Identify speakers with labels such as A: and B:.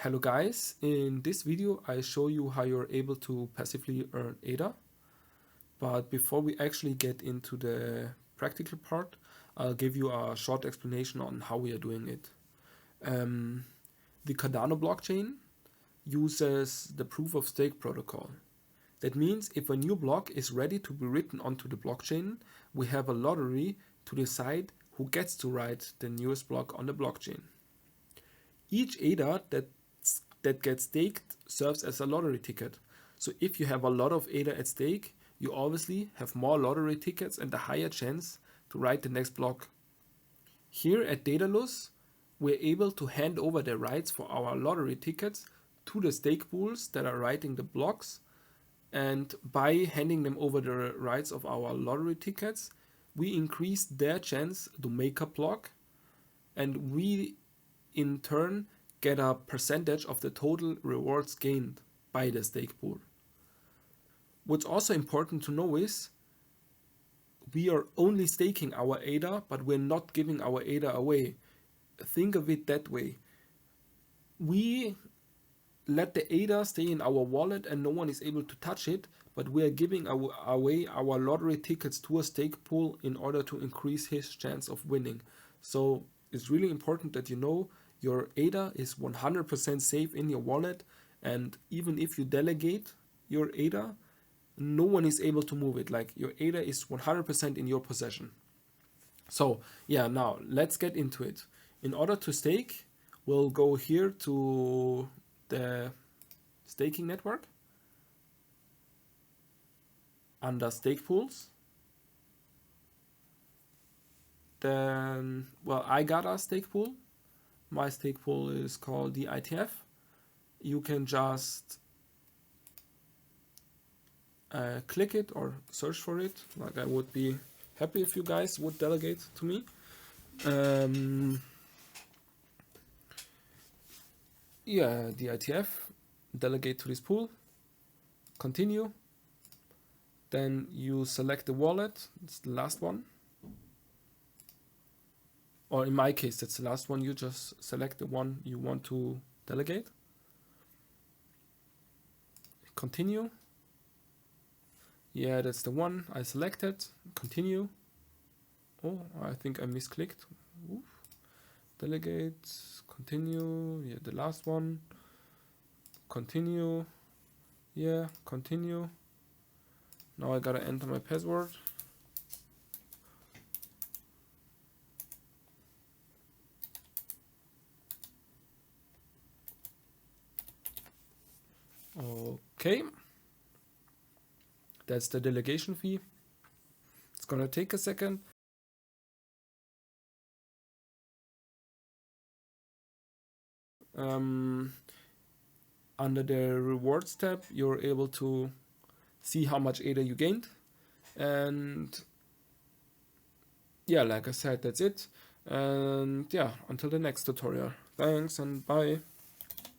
A: Hello guys, in this video I show you how you're able to passively earn ADA. But before we actually get into the practical part, I'll give you a short explanation on how we are doing it. The Cardano blockchain uses the proof of stake protocol. That means if a new block is ready to be written onto the blockchain, we have a lottery to decide who gets to write the newest block on the blockchain. Each ADA that gets staked serves as a lottery ticket. So if you have a lot of ADA at stake, you obviously have more lottery tickets and a higher chance to write the next block. Here at Daedalus, we're able to hand over the rights for our lottery tickets to the stake pools that are writing the blocks. And by handing them over the rights of our lottery tickets, we increase their chance to make a block, and we in turn get a percentage of the total rewards gained by the stake pool. What's also important to know is we are only staking our ADA, but we're not giving our ADA away. Think of it that way. We let the ADA stay in our wallet and no one is able to touch it, but we are giving away our lottery tickets to a stake pool in order to increase his chance of winning. So it's really important that you know your ADA is 100% safe in your wallet, and even if you delegate your ADA, no one is able to move it. Like, your ADA is 100% in your possession. So yeah, now let's get into it. In order to stake, we'll go here to the staking network under stake pools. Then, well, I got a stake pool. My stake pool is called the ITF. You can just click it or search for it. Like, I would be happy if you guys would delegate to me. Yeah, the ITF, delegate to this pool, continue. Then you select the wallet, it's the last one. Or in my case, that's the last one. You just select the one you want to delegate. Continue. Yeah, that's the one I selected. Continue. Oh, I think I misclicked. Oof. Delegate. Continue. Yeah, the last one. Continue. Yeah, continue. Now I gotta enter my password. Okay, that's the delegation fee. It's gonna take a second. Under the rewards tab, you're able to see how much ADA you gained. And yeah, like I said, that's it. And yeah, until the next tutorial. Thanks and bye.